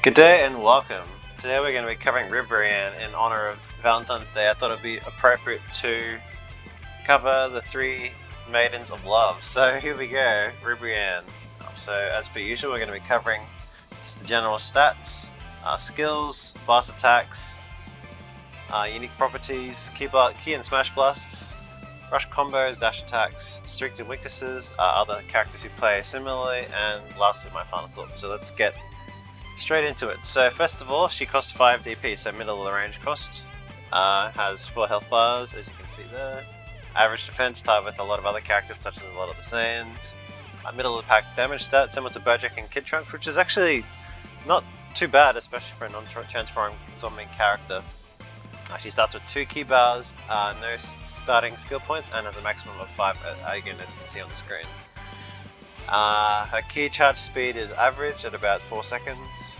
Good day and welcome. Today we're going to be covering Ribrianne in honor of Valentine's Day. I thought it'd be appropriate to cover the three Maidens of Love. So here we go, Ribrianne. So as per usual, we're going to be covering just the general stats, skills, blast attacks, unique properties, key and smash blasts, rush combos, dash attacks, strength and weaknesses, other characters who play similarly, and lastly my final thoughts. So let's get straight into it. So first of all, she costs 5 DP, so middle of the range cost. Has 4 health bars, as you can see there. Average defense tied with a lot of other characters, such as a lot of the Saiyans. Middle of the pack damage stat, similar to Bojack and Kid Trunks, which is actually not too bad, especially for a non-transforming character. She starts with 2 key bars, no starting skill points, and has a maximum of 5, again, as you can see on the screen. Her key charge speed is average at about 4 seconds.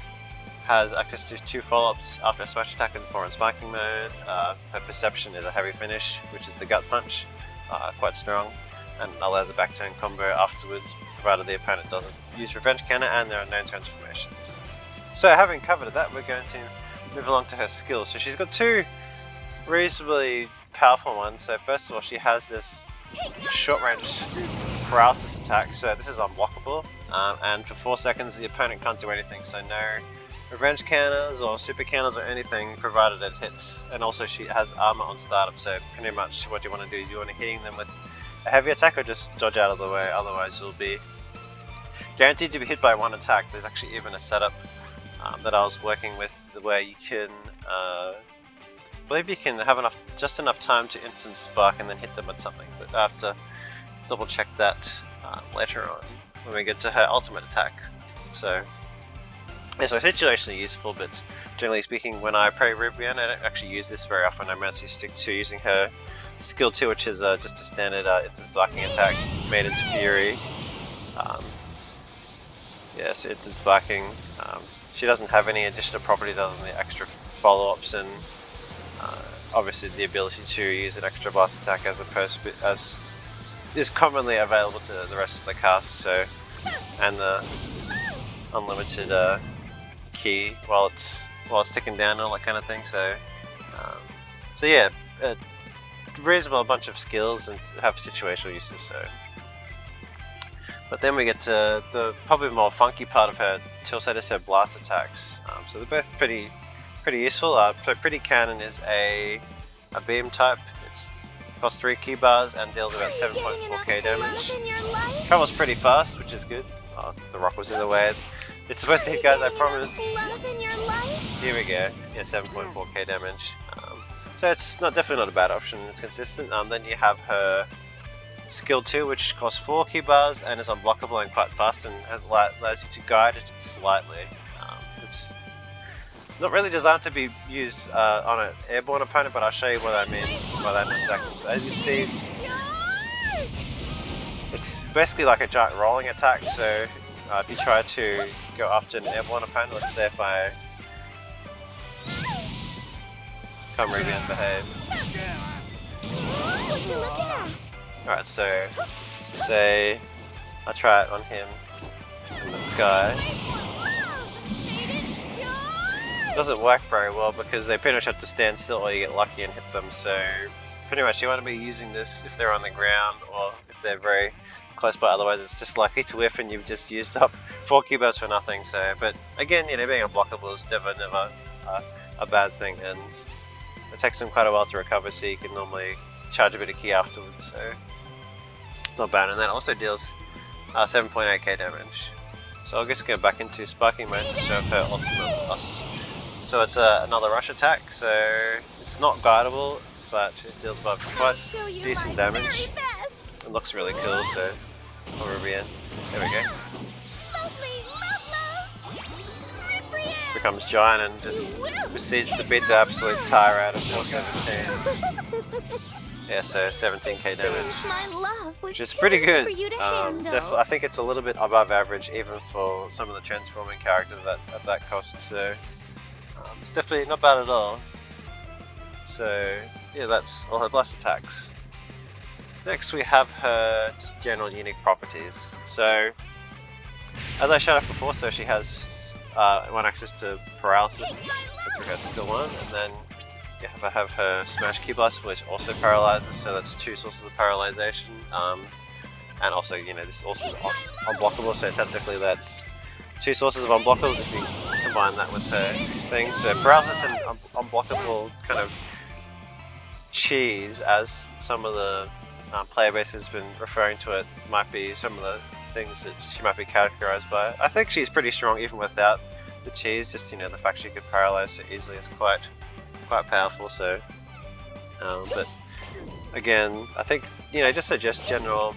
Has access to 2 follow-ups after a smash attack and 4 in spiking mode. Her perception is a heavy finish, which is the gut punch, quite strong, and allows a backturn combo afterwards, provided the opponent doesn't use revenge counter and there are no transformations. So having covered that, we're going to move along to her skills. So she's got 2 reasonably powerful ones. So first of all, she has this short range paralysis attack, so this is unblockable, and for 4 seconds the opponent can't do anything, so no revenge counters or super counters or anything provided it hits. And also she has armor on startup, so pretty much what you want to do is you want to hitting them with a heavy attack or just dodge out of the way, otherwise you'll be guaranteed to be hit by 1 attack. There's actually even a setup that I was working with where you can I believe you can have just enough time to instant spark and then hit them with something, but I have to double check that later on when we get to her ultimate attack. So it's situationally useful, but generally speaking, when I play Ribrianne, I don't actually use this very often. I mostly stick to using her skill 2, which is just a standard instant sparking attack, Maiden's Fury. Yes, instant sparking. She doesn't have any additional properties other than the extra follow-ups and obviously the ability to use an extra blast attack as is commonly available to the rest of the cast. So, and the unlimited key while it's ticking down and all that kind of thing. So, so yeah, a reasonable bunch of skills and have situational uses. So, but then we get to the probably more funky part of her tool set is her blast attacks. So they're both pretty useful. So Pretty Cannon is a beam type. It's costs 3 key bars and deals about 7.4k damage. Travels pretty fast, which is good. Oh, the rock was in the way. It's supposed to hit, guys, I promise. Here we go. Yeah, 7.4k damage. So it's definitely not a bad option. It's consistent. Then you have her skill 2, which costs 4 key bars and is unblockable and quite fast and allows you to guide it slightly. It's not really designed to be used on an airborne opponent, but I'll show you what I mean by that in a second. So as you can see, it's basically like a giant rolling attack. So if you try to go after an airborne opponent, let's say if I come ready and behave. Alright, so say I try it on him in the sky. Doesn't work very well because they pretty much have to stand still or you get lucky and hit them. So pretty much you want to be using this if they're on the ground or if they're very close by, otherwise it's just likely to whiff and you've just used up 4 key bars for nothing. So, but again, you know, being unblockable is never a bad thing, and it takes them quite a while to recover, so you can normally charge a bit of key afterwards, so it's not bad. And that also deals 7.8k damage. So I'll just go back into sparking mode to show her ultimate blast. So it's another rush attack, so it's not guidable, but it deals about quite decent damage. It looks really cool, so Ribrianne. There we go. Becomes giant and just proceeds to beat the absolute tire out of 417. Yeah, so 17k damage, which is pretty good. I think it's a little bit above average even for some of the transforming characters at that cost, so it's definitely not bad at all. So yeah, that's all her blast attacks. Next we have her just general unique properties. So as I showed up before, so she has one access to paralysis through her skill 1, and then you have her smash key blast, which also paralyzes, so that's 2 sources of paralyzation. And also, you know, this also is unblockable, so technically that's 2 sources of unblockables if you combine that with her thing. So paralysis and unblockable kind of cheese, as some of the player base has been referring to it, might be some of the things that she might be categorized by. I think she's pretty strong even without the cheese, just, you know, the fact she could paralyze so easily is quite powerful. So but again, I think, you know, just general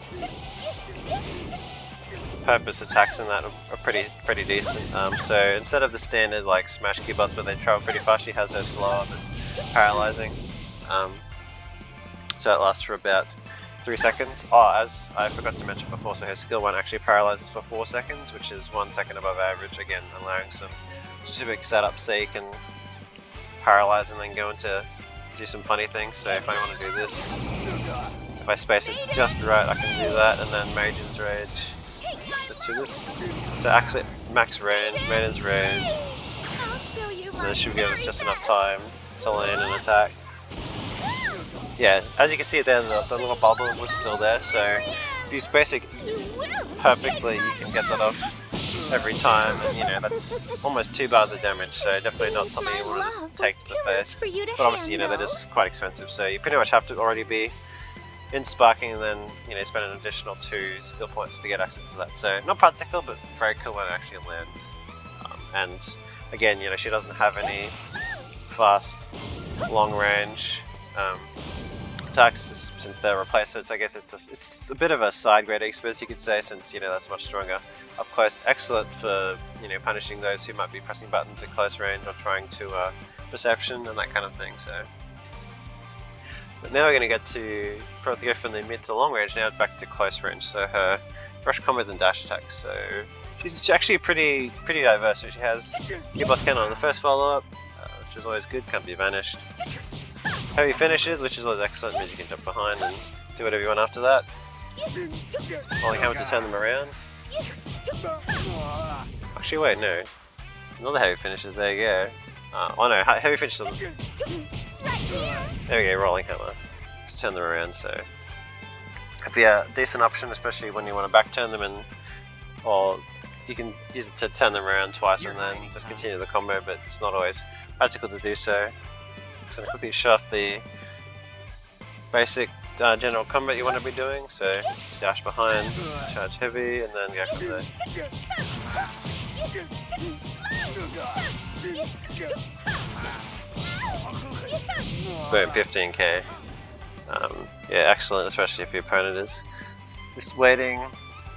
purpose attacks in that are pretty decent. So instead of the standard like smash key blast where they travel pretty fast, she has her slower but paralyzing. So it lasts for about 3 seconds. Oh, as I forgot to mention before, so her skill 1 actually paralyzes for 4 seconds, which is 1 second above average, again allowing some specific setups so you can paralyze and then go into do some funny things. So if I want to do this, if I space it just right, I can do that, and then Maiden's Rage. Just do this. So actually max range, Maiden's Rage. And this should give us just enough time to land an attack. Yeah, as you can see there, the little bubble was still there, so if you space it perfectly, you can get that off every time, and you know, that's almost 2 bars of damage, so definitely not something you want to just take to the face. But obviously, you know, that is quite expensive, so you pretty much have to already be in sparking and then, you know, spend an additional 2 skill points to get access to that. So not practical, but very cool when it actually lands. And again, you know, she doesn't have any fast, long range attacks since they're replaced. So I guess it's a bit of a side grade expert, you could say, since, you know, that's much stronger up close. Excellent for, you know, punishing those who might be pressing buttons at close range or trying to perception and that kind of thing. So, but now we're going to get to go from the mid to long range now back to close range. So her rush combos and dash attacks. So she's actually pretty diverse. So she has Key Blast Cannon on the first follow-up, which is always good, can't be vanished. Heavy finishes, which is always excellent, means you can jump behind and do whatever you want after that. Rolling hammer to turn them around. Actually, wait, no. Another heavy finishes, there you go. Oh no, heavy finishes. There we go, rolling hammer to turn them around. So, if yeah, decent option, especially when you want to back turn them, or you can use it to turn them around twice and then just continue the combo, but it's not always practical to do so. I'm going to quickly show off the basic general combat you want to be doing. So dash behind, charge heavy, and then go from there. Boom, 15k. Yeah, excellent, especially if your opponent is just waiting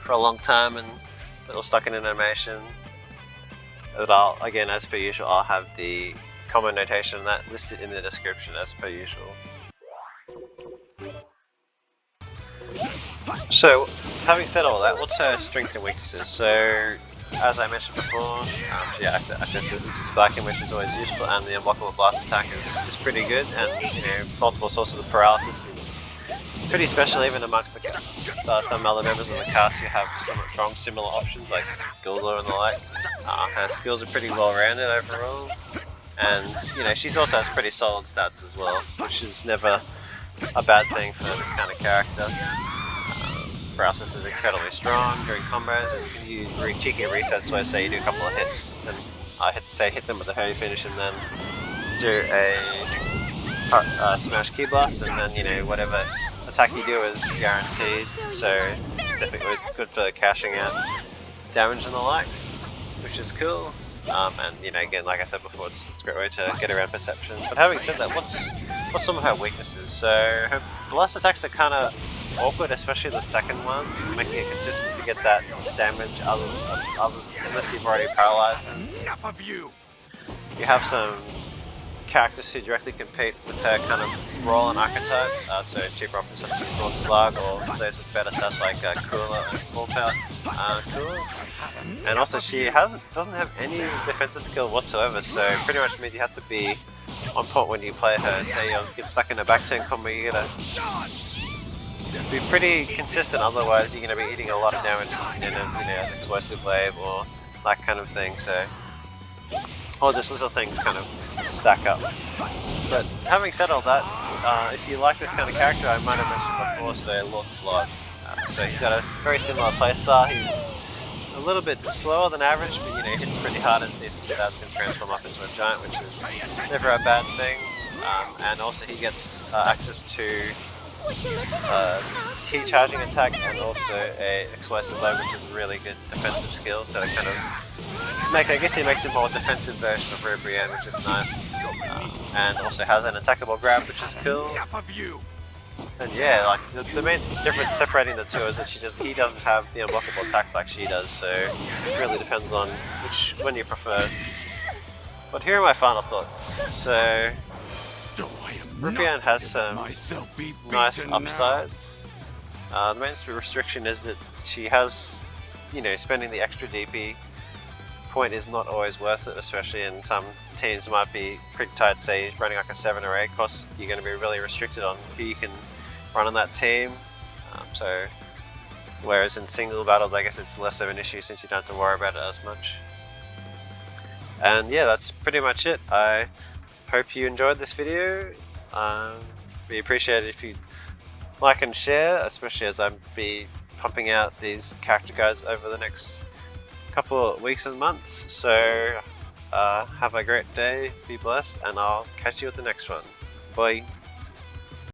for a long time and a little stuck in an animation. But I'll, again, as per usual, I'll have the combo notation that listed in the description as per usual. So, having said all that, what's her strengths and weaknesses? So, as I mentioned before, yeah, access into sparking, which is always useful, and the unblockable blast attack is pretty good, and, you know, multiple sources of paralysis is pretty special even amongst the some other members of the cast who have somewhat strong similar options like Gilda and the like. Her skills are pretty well rounded overall. And, you know, she also has pretty solid stats as well, which is never a bad thing for this kind of character. Paralysis is incredibly strong during combos, and you do cheeky resets where, say, you do a couple of hits, and hit them with a heavy finish, and then do a smash key blast, and then, you know, whatever attack you do is guaranteed, so definitely good for cashing out damage and the like, which is cool. And, you know, again, like I said before, it's a great way to get around perception. But having said that, what's some of her weaknesses? So her blast attacks are kind of awkward, especially the second one, making it consistent to get that damage unless you've already paralyzed. Enough of you! You have some characters who directly compete with her kind of role and archetype, so cheaper options such as Lord Slug, or those with better stats like Cooler and Full Power Cooler. And also she doesn't have any defensive skill whatsoever, so pretty much means you have to be on point when you play her. Say you get stuck in a back turn combo, you gotta be pretty consistent, otherwise you're gonna be eating a lot of damage since you don't have, you know, an explosive wave or that kind of thing. So all just little things kind of stack up. But having said all that, if you like this kind of character, I might have mentioned before, so Lord Slot. So he's got a very similar playstyle. He's a little bit slower than average, but he hits pretty hard and decent stats, can transform up into a giant, which is never a bad thing. And also he gets access to T charging attack and also a explosive load, which is a really good defensive skill. So it kind of I guess he makes a more defensive version of Ribrianne, which is nice. And also has an attackable grab, which is cool. And yeah, like the main difference separating the two is that he doesn't have the unblockable attacks like she does, so it really depends on which one you prefer. But here are my final thoughts. So Ribrianne has some nice upsides. The main restriction is that she has, spending the extra DP point is not always worth it, especially in some teams might be pretty tight. Say running like a 7 or 8 cost, you're going to be really restricted on who you can run on that team. Whereas in single battles, I guess it's less of an issue since you don't have to worry about it as much. And yeah, that's pretty much it. I hope you enjoyed this video. We appreciate it if you like and share, especially as I'll be pumping out these character guides over the next couple of weeks and months. So have a great day, be blessed, and I'll catch you at the next one. Bye.